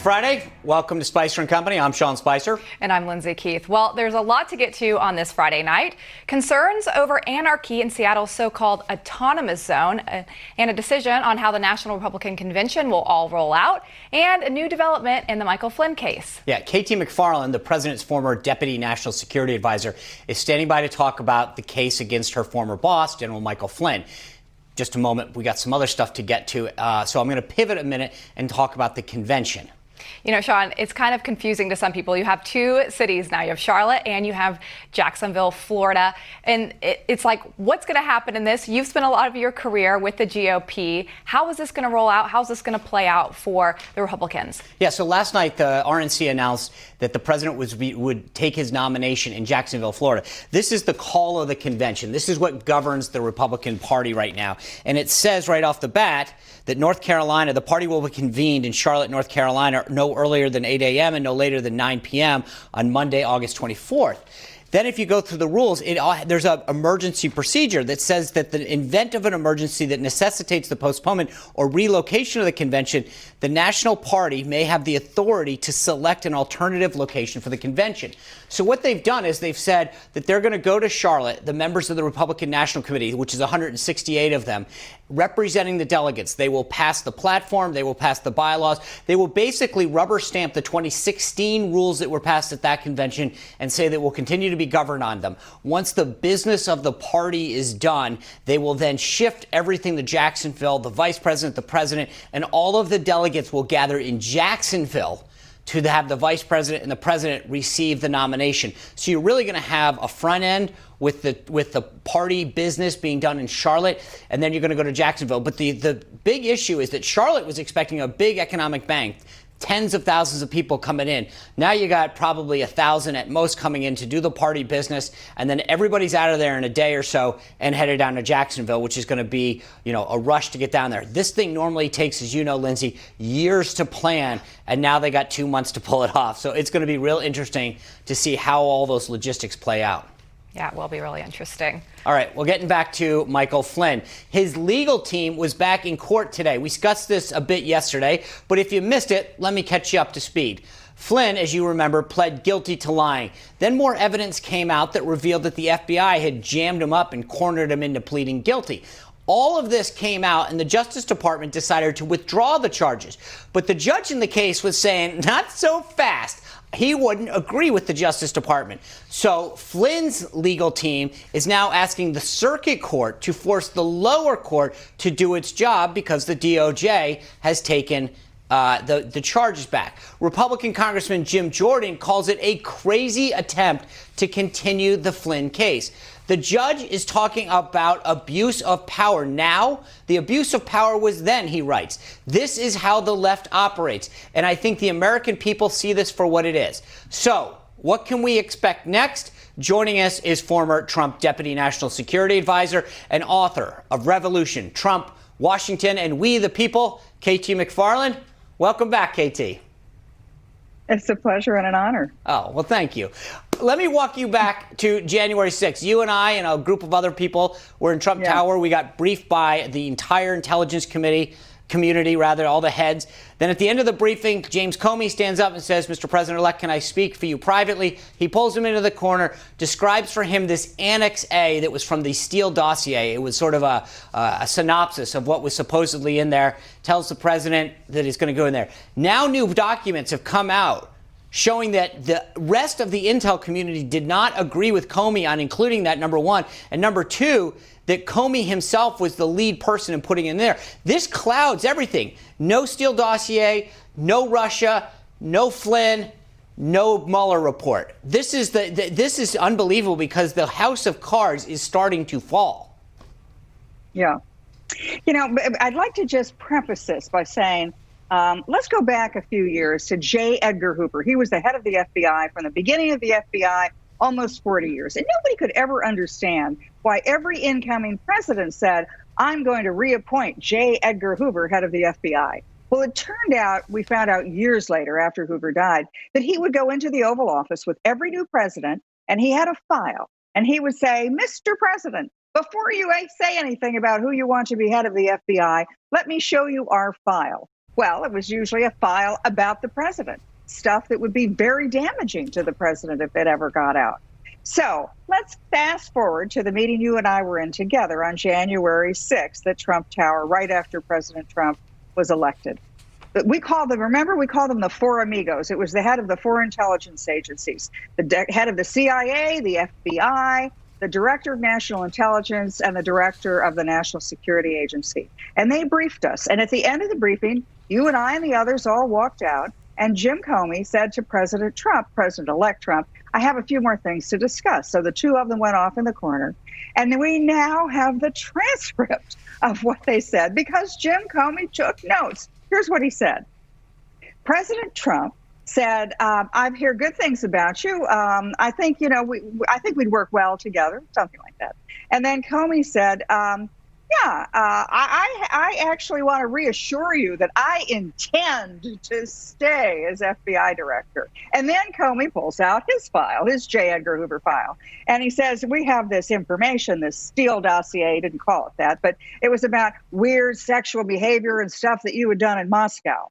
Friday. Welcome to Spicer and Company. I'm Sean Spicer. And I'm Lindsay Keith. Well, there's a lot to get to on this Friday night. Concerns over anarchy in Seattle's so-called autonomous zone, and a decision on how the National Republican Convention will all roll out, and a new development in the Michael Flynn case. Yeah, KT McFarland, the president's former deputy national security advisor, is standing by to talk about the case against her former boss, General Michael Flynn. Just a moment, we got some other stuff to get to, so I'm going to pivot a minute and talk about the convention. You know, Sean, it's kind of confusing to some people. You have two cities now. You have Charlotte and you have Jacksonville, Florida. And it's like, what's going to happen in this? You've spent a lot of your career with the GOP. How is this going to roll out? How's this going to play out for the Republicans? Yeah, so last night the RNC announced that the president would take his nomination in Jacksonville, Florida. This is the call of the convention. This is what governs the Republican Party right now. And it says right off the bat that North Carolina, the party will be convened in Charlotte, North Carolina, no earlier than 8 a.m. and no later than 9 p.m. on Monday, August 24th. Then if you go through the rules, there's an emergency procedure that says that the event of an emergency that necessitates the postponement or relocation of the convention, the National Party may have the authority to select an alternative location for the convention. So what they've done is they've said that they're going to go to Charlotte, the members of the Republican National Committee, which is 168 of them, representing the delegates. They will pass the platform. They will pass the bylaws. They will basically rubber stamp the 2016 rules that were passed at that convention and say that we'll continue to be governed on them. Once the business of the party is done, they will then shift everything to Jacksonville. The vice president, the president, and all of the delegates will gather in Jacksonville to have the vice president and the president receive the nomination. So you're really going to have a front end with the party business being done in Charlotte, and then you're going to go to Jacksonville. But the big issue is that Charlotte was expecting a big economic bang. Tens of thousands of people coming in. Now you got probably 1,000 at most coming in to do the party business, and then everybody's out of there in a day or so and headed down to Jacksonville, which is going to be, a rush to get down there. This thing normally takes, as you know, Lindsay, years to plan, and now they got 2 months to pull it off. So it's going to be real interesting to see how all those logistics play out. Yeah, it will be really interesting. All right, well, getting back to Michael Flynn. His legal team was back in court today. We discussed this a bit yesterday, but if you missed it, let me catch you up to speed. Flynn, as you remember, pled guilty to lying. Then more evidence came out that revealed that the FBI had jammed him up and cornered him into pleading guilty. All of this came out, and the Justice Department decided to withdraw the charges. But the judge in the case was saying, not so fast. He wouldn't agree with the Justice Department. So Flynn's legal team is now asking the circuit court to force the lower court to do its job because the DOJ has taken the charges back. Republican Congressman Jim Jordan calls it a crazy attempt to continue the Flynn case. The judge is talking about abuse of power now. The abuse of power was then, he writes. This is how the left operates. And I think the American people see this for what it is. So what can we expect next? Joining us is former Trump Deputy National Security Advisor and author of Revolution, Trump, Washington, and We the People, KT McFarland. Welcome back, KT. It's a pleasure and an honor. Oh, well, thank you. Let me walk you back to January 6th. You and I and a group of other people were in Trump Tower. We got briefed by the entire intelligence community, all the heads. Then at the end of the briefing, James Comey stands up and says, Mr. President-elect, can I speak for you privately? He pulls him into the corner, describes for him this Annex A that was from the Steele dossier. It was sort of a synopsis of what was supposedly in there, tells the president that he's going to go in there. Now new documents have come out showing that the rest of the intel community did not agree with Comey on including that, number one. And number two, that Comey himself was the lead person in putting it in there. This clouds everything. No Steele dossier, no Russia, no Flynn, no Mueller report. This is unbelievable because the house of cards is starting to fall. Yeah. I'd like to just preface this by saying, let's go back a few years to J. Edgar Hoover. He was the head of the FBI from the beginning of the FBI, almost 40 years. And nobody could ever understand why every incoming president said, I'm going to reappoint J. Edgar Hoover, head of the FBI. Well, it turned out, we found out years later after Hoover died, that he would go into the Oval Office with every new president, and he had a file. And he would say, Mr. President, before you say anything about who you want to be head of the FBI, let me show you our file. Well, it was usually a file about the president, stuff that would be very damaging to the president if it ever got out. So let's fast forward to the meeting you and I were in together on January 6th at Trump Tower, right after President Trump was elected. But we called them the Four Amigos. It was the head of the four intelligence agencies, the head of the CIA, the FBI, the director of national intelligence, and the director of the National Security Agency. And they briefed us. And at the end of the briefing, you and I and the others all walked out. And Jim Comey said to President Trump, President-elect Trump, I have a few more things to discuss. So the two of them went off in the corner. And we now have the transcript of what they said because Jim Comey took notes. Here's what he said. President Trump said, I hear good things about you. I think, I think we'd work well together, something like that. And then Comey said, I actually want to reassure you that I intend to stay as FBI director. And then Comey pulls out his file, his J. Edgar Hoover file. And he says, we have this information, this Steele dossier, he didn't call it that, but it was about weird sexual behavior and stuff that you had done in Moscow.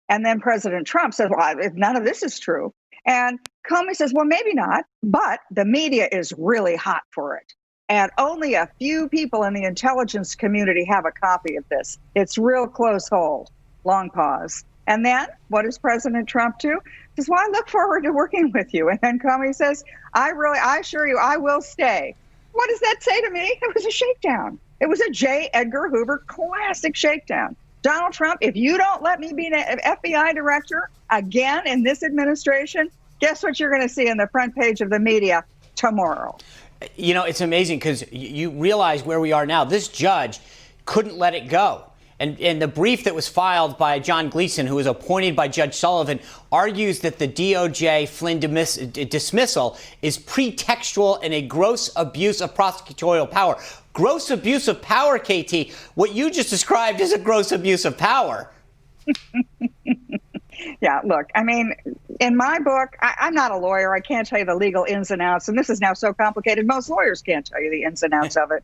And then President Trump says, well, if none of this is true. And Comey says, well, maybe not, but the media is really hot for it. And only a few people in the intelligence community have a copy of this. It's real close hold. Long pause. And then what does President Trump do? He says, well, I look forward to working with you. And then Comey says, I assure you, I will stay. What does that say to me? It was a shakedown. It was a J. Edgar Hoover classic shakedown. Donald Trump, if you don't let me be an FBI director again in this administration, guess what you're going to see in the front page of the media tomorrow? You know, it's amazing because you realize where we are now. This judge couldn't let it go. And the brief that was filed by John Gleeson, who was appointed by Judge Sullivan, argues that the DOJ Flynn dismissal is pretextual and a gross abuse of prosecutorial power. Gross abuse of power, KT. What you just described is a gross abuse of power. Yeah, look, I mean, in my book, I'm not a lawyer. I can't tell you the legal ins and outs. And this is now so complicated, most lawyers can't tell you the ins and outs of it.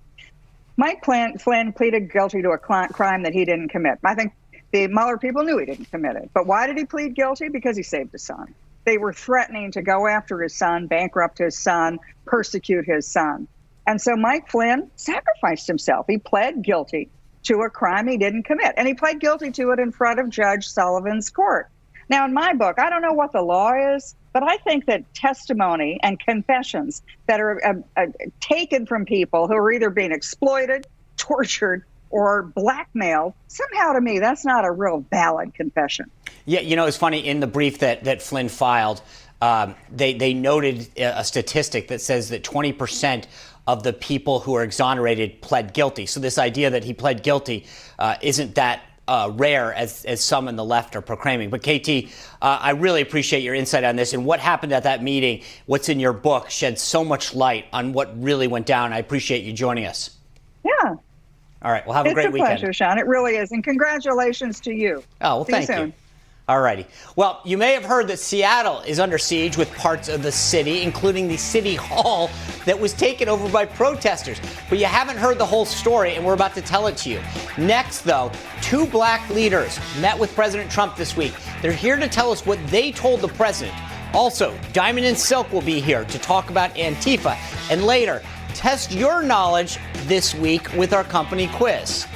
Mike Flynn pleaded guilty to a crime that he didn't commit. I think the Mueller people knew he didn't commit it. But why did he plead guilty? Because he saved his son. They were threatening to go after his son, bankrupt his son, persecute his son. And so Mike Flynn sacrificed himself. He pled guilty to a crime he didn't commit. And he pled guilty to it in front of Judge Sullivan's court. Now, in my book, I don't know what the law is, but I think that testimony and confessions that are taken from people who are either being exploited, tortured, or blackmailed, somehow to me, that's not a real valid confession. Yeah, you know, it's funny, in the brief that Flynn filed, they noted a statistic that says that 20% of the people who are exonerated pled guilty. So this idea that he pled guilty isn't that rare as some in the left are proclaiming. But KT, I really appreciate your insight on this, and what happened at that meeting, what's in your book, sheds so much light on what really went down. I appreciate you joining us. Yeah. All right. Well, have a great weekend. It's a pleasure, Sean. It really is. And congratulations to you. Oh, well, thank you. All righty. Well, you may have heard that Seattle is under siege with parts of the city, including the city hall that was taken over by protesters. But you haven't heard the whole story, and we're about to tell it to you. Next, though, two black leaders met with President Trump this week. They're here to tell us what they told the president. Also, Diamond and Silk will be here to talk about Antifa. And later, test your knowledge this week with our company quiz.